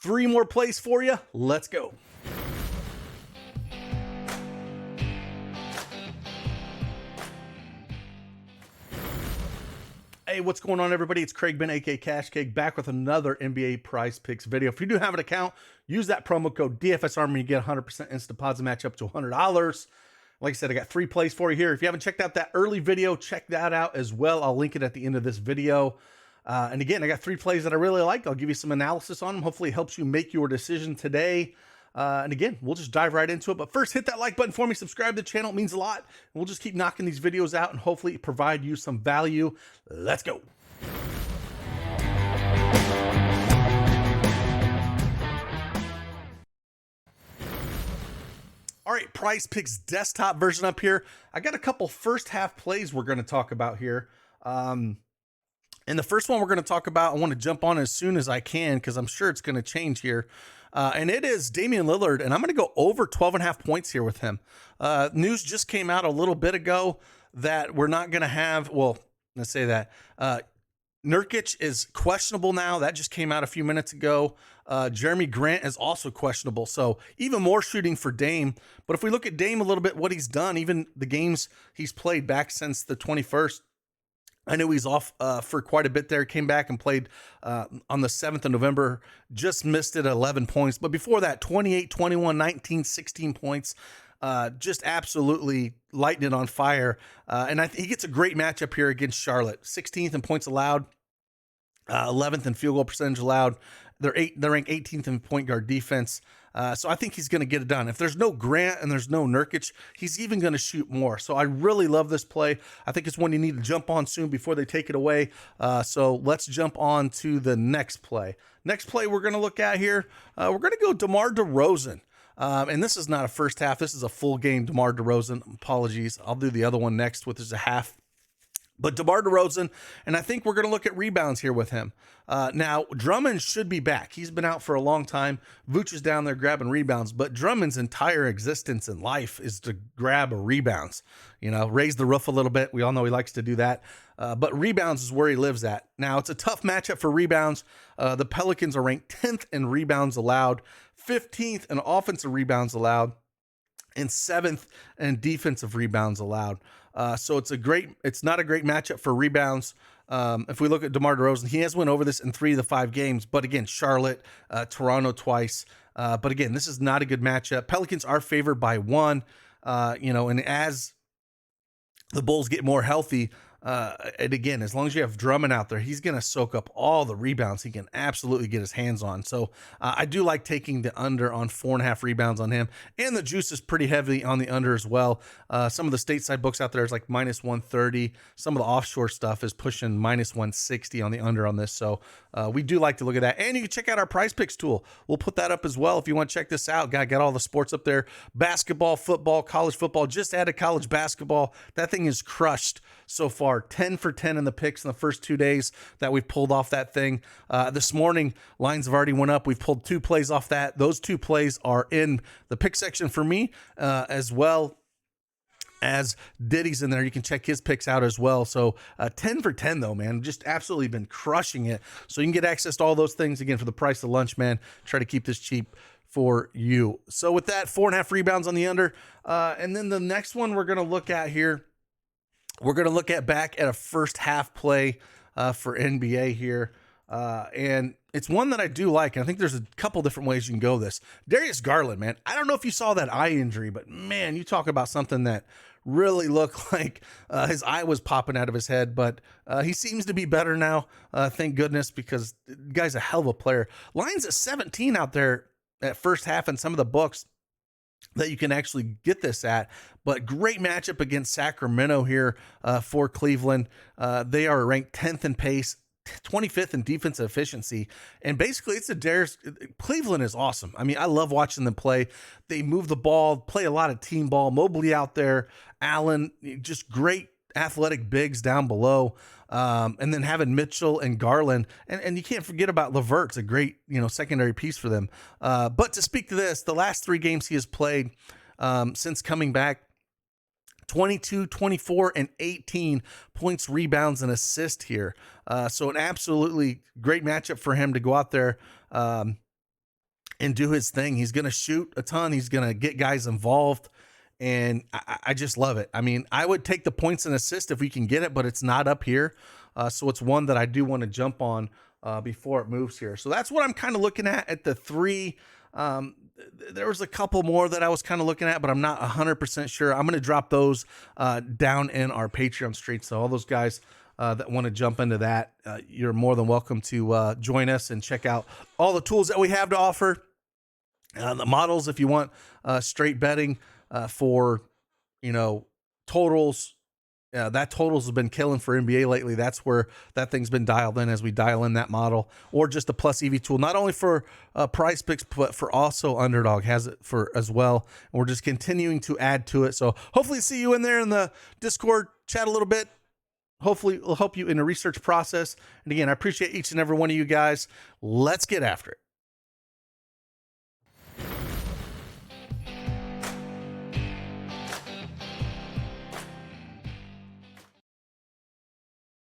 3 more plays for you. Let's go. Hey, what's going on, everybody? It's Craig Ben, aka Cash Cake, back with another NBA Prize Picks video. If you do have an account, use that promo code DFSARMOR. You get 100% instant deposit match up to $100. Like I said, I got 3 plays for you here. If you haven't checked out that early video, check that out as well. I'll link it at the end of this video. And again, I got 3 plays that I really like. I'll give you some analysis on them. Hopefully it helps you make your decision today. And again, we'll just dive right into it. But first, hit that like button for me. Subscribe to the channel. It means a lot. And we'll just keep knocking these videos out and hopefully provide you some value. Let's go. All right, Prize Picks desktop version up here. I got a couple first half plays we're going to talk about here. And the first one we're going to talk about, I want to jump on as soon as I can because I'm sure it's going to change here. And it is Damian Lillard, and I'm going to go over 12.5 points here with him. News just came out a little bit ago that we're not going to have, well, let's say that. Nurkic is questionable now. That just came out a few minutes ago. Jeremy Grant is also questionable. So even more shooting for Dame. But if we look at Dame a little bit, what he's done, even the games he's played back since the 21st, I knew he's off for quite a bit there. Came back and played on the 7th of November. Just missed it at 11 points. But before that, 28, 21, 19, 16 points. Just absolutely lighting it on fire. And he gets a great matchup here against Charlotte. 16th in points allowed, 11th in field goal percentage allowed. They're ranked 18th in point guard defense. So I think he's going to get it done. If there's no Grant and there's no Nurkic, he's even going to shoot more. So I really love this play. I think it's one you need to jump on soon before they take it away. So let's jump on to the next play. Next play we're going to look at here, we're going to go DeMar DeRozan. And this is not a first half. This is a full game DeMar DeRozan. Apologies. I'll do the other one next, which is a half. But DeMar DeRozan, and I think we're going to look at rebounds here with him. Now, Drummond should be back. He's been out for a long time. Vooch is down there grabbing rebounds, but Drummond's entire existence in life is to grab rebounds. You know, raise the roof a little bit. We all know he likes to do that. But rebounds is where he lives at. Now, it's a tough matchup for rebounds. The Pelicans are ranked 10th in rebounds allowed, 15th in offensive rebounds allowed, and 7th in defensive rebounds allowed. So it's not a great matchup for rebounds. If we look at DeMar DeRozan, he has went over this in 3 of the 5 games, but again, Charlotte, Toronto twice. But again, this is not a good matchup. Pelicans are favored by 1, and as the Bulls get more healthy, and again, as long as you have Drummond out there, he's going to soak up all the rebounds he can absolutely get his hands on. So I do like taking the under on 4.5 rebounds on him. And the juice is pretty heavy on the under as well. Some of the stateside books out there is like minus 130. Some of the offshore stuff is pushing minus 160 on the under on this. So we do like to look at that. And you can check out our Prize Picks tool. We'll put that up as well if you want to check this out. Got all the sports up there. Basketball, football, college football. Just added college basketball. That thing is crushed so far. 10 for 10 in the picks in the first 2 days that we've pulled off that thing. This morning, lines have already went up. We've pulled 2 plays off that. Those 2 plays are in the pick section for me, as well as Diddy's in there. You can check his picks out as well. So 10 for 10 though, man. Just absolutely been crushing it. So you can get access to all those things again for the price of lunch, man. Try to keep this cheap for you. So with that, 4.5 rebounds on the under. And then the next one we're going to look at here, we're going to look at back at a first half play for NBA here. And it's one that I do like. And I think there's a couple different ways you can go this. Darius Garland, man. I don't know if you saw that eye injury, but man, you talk about something that really looked like his eye was popping out of his head. But he seems to be better now. Thank goodness, because the guy's a hell of a player. Line's at 17 out there at first half in some of the books that you can actually get this at. But great matchup against Sacramento here for Cleveland. They are ranked 10th in pace, 25th in defensive efficiency. And basically, it's a Darius. Cleveland is awesome. I mean, I love watching them play. They move the ball, play a lot of team ball. Mobley out there, Allen, just great athletic bigs down below. And then having Mitchell and Garland, and you can't forget about LeVert. It's a great, secondary piece for them. But to speak to this, the last 3 games he has played since coming back, 22, 24, and 18 points, rebounds, and assists here. So an absolutely great matchup for him to go out there and do his thing. He's going to shoot a ton. He's going to get guys involved. And I just love it. I mean, I would take the points and assist if we can get it, but it's not up here. So it's one that I do want to jump on before it moves here. So that's what I'm kind of looking at the 3. There was a couple more that I was kind of looking at, but I'm not 100% sure. I'm going to drop those down in our Patreon stream. So all those guys that want to jump into that, you're more than welcome to join us and check out all the tools that we have to offer. The models, if you want straight betting for, totals. That totals has been killing for NBA lately. That's where that thing's been dialed in as we dial in that model, or just the plus EV tool, not only for Prizepicks, but for also Underdog has it for as well. And we're just continuing to add to it. So hopefully see you in there in the Discord, chat a little bit. Hopefully it'll help you in the research process. And again, I appreciate each and every one of you guys. Let's get after it.